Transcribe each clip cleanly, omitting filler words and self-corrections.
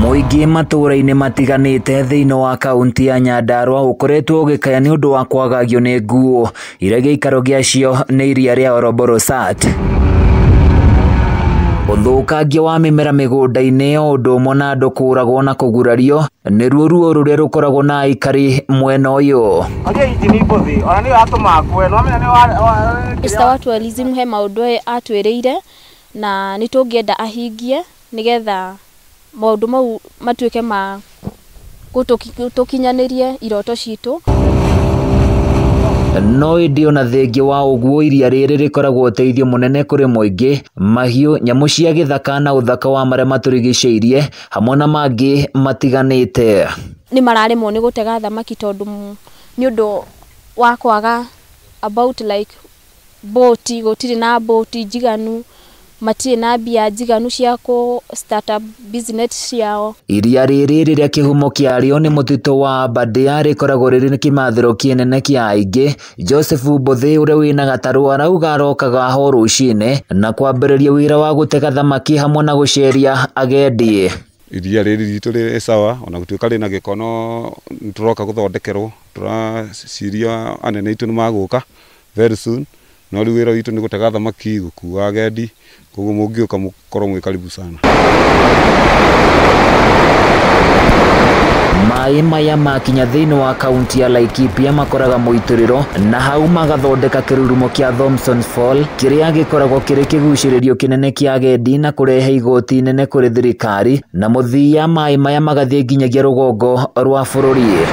Muingi matũra-inĩ matiganĩte thĩinĩ wa kaunti ya Nyandarua ũkoretwo ũgĩkaya nĩ ũndũ wa kwagagio nĩ nguo iria gĩikaro gĩacio nĩ iria rĩa Olborosat. Ũthũkangia wa mĩmera mĩgũnda-inĩ o ũndũ ũmwe na andũ kũragwo na kũgurario nĩruo ruo rũrĩa rũkoragwo na aikari mwena ũyũ. Mr. wa tourism he maũndũ atwĩrĩire na nĩtũngĩenda ahingie nĩgetha maũndũ mau matuĩke ma gũtũkinyanĩrie iroto citũ. No indi ona thengia wa ũguo iria rĩrĩ rĩkoragwo ũteithio mũnene kũrĩ mũingĩ, mahiũ, nyamũ cia gĩthaka na ũthaka wa marĩa matũrigicĩirie hamwe na mangĩ matiganĩte. Nĩ mararemwo nĩ gũtega thamaki tondũ nĩ ũndũ wa kwaga about like boat, gũtirĩ na boat njiganu, matirĩ na mbia njiganu cia ku start up business ciao. Iria rĩrĩ rĩrĩa kĩhumo kĩarĩo nĩ mũtitũ wa Aberdare rĩkoragwo rĩrĩ kĩmathĩro kĩnene kĩa aingĩ. Joseph Bothĩ ũrĩa wĩna gatarũ arauga arokaga ho rũcinĩ na kwambĩrĩria wĩra wa gũtega thamaki hamwe na gũceria agendi. Iria rĩrĩ ritũ rĩ sawa, ona gũtuĩka rĩna gĩko no tũroka gũthondekerwo, tũraciria anene aitũ nĩ magũka very soon. No rĩu wĩra witũ nĩ gũtega thamaki, gũkua agendi, koguo mũngĩũka mũkorwo mwĩ karibu sana. Maĩ maya makinya thĩinĩ wa kaunti ya Laikipia makoraga mũitĩrĩro na hau magathondeka kĩrurumo kĩa Thompson's Fall kĩrĩa gĩkoragwo kĩrĩ kĩgucĩrĩrio kĩnene kĩa agendi na kũrehe igoti nene kũrĩ thirikari, na mũthia maĩ maya magathiĩ nginyagia rũgongo rwa bũrũri.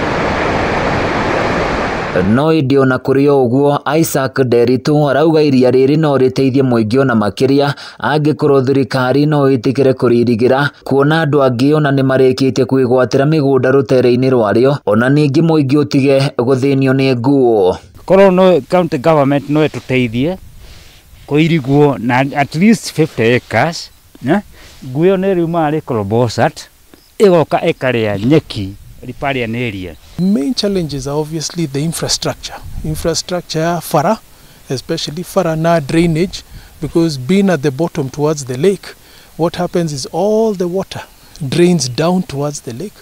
No indi ona kũrĩ ũguo Isaac Nderitu arauga iria rĩrĩ no rĩteithie mũingĩ ona makĩria angĩkorwo thirikari no ĩtĩkĩre kũririgĩra, kuona andũ angĩ ona nĩ marĩkĩtie kwĩgwatĩra mĩgũnda rũtere-inĩ rwarĩo, ona ningĩ mũingĩ ũtige gũthĩnio nĩ nguo. Korwo no county government no ĩtũteithie kũirigwo na at least 50 acres, nguo nĩ riuma Olborosat ĩgoka ĩkarĩa nyeki riparian area. Main challenges are obviously the infrastructure fara, especially fara na drainage, because being at the bottom towards the lake, what happens is all the water drains down towards the lake.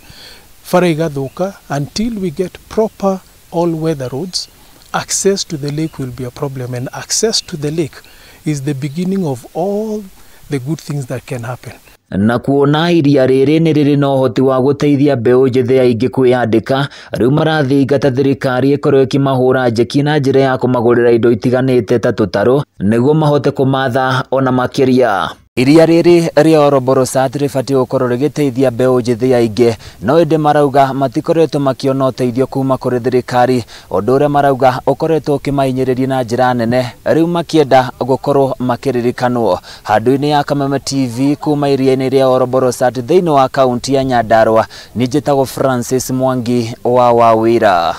Fara igathuka, until we get proper all-weather roads, access to the lake will be a problem, and access to the lake is the beginning of all the good things that can happen. Na kuona iria rĩrĩ nĩ rĩrĩ na ũhoti wa gũteithia mbeũ njĩthĩ aingĩ kwĩyandĩka, rĩu marathingata thirikari ĩkorwo ĩkĩmahũra njeki na njĩra ya kũmagũrĩra indo itiganĩte ta tũtarũ nĩguo mahote kũmatha ona makĩria. Iria rĩrĩ rĩa Olborosat rĩbatiĩ gũkorwo rĩgĩteithia mbeũ njĩthĩ aingĩ, no ĩndĩ marauga matikoretwo makĩona ũteithio kuma kũrĩ thirikari, ũndũ ũrĩa marauga ũkoretwo ũkĩmahinyĩrĩria na njĩra nene, rĩu makĩenda gũkorwo makĩririkanwo. Handũ-inĩ ya Kameme TV kuma iria-inĩ rĩa Olborosat thĩinĩ wa kaunti ya Nyandarua, niĩ njĩtagwo Francis Mwangi wa Wawira.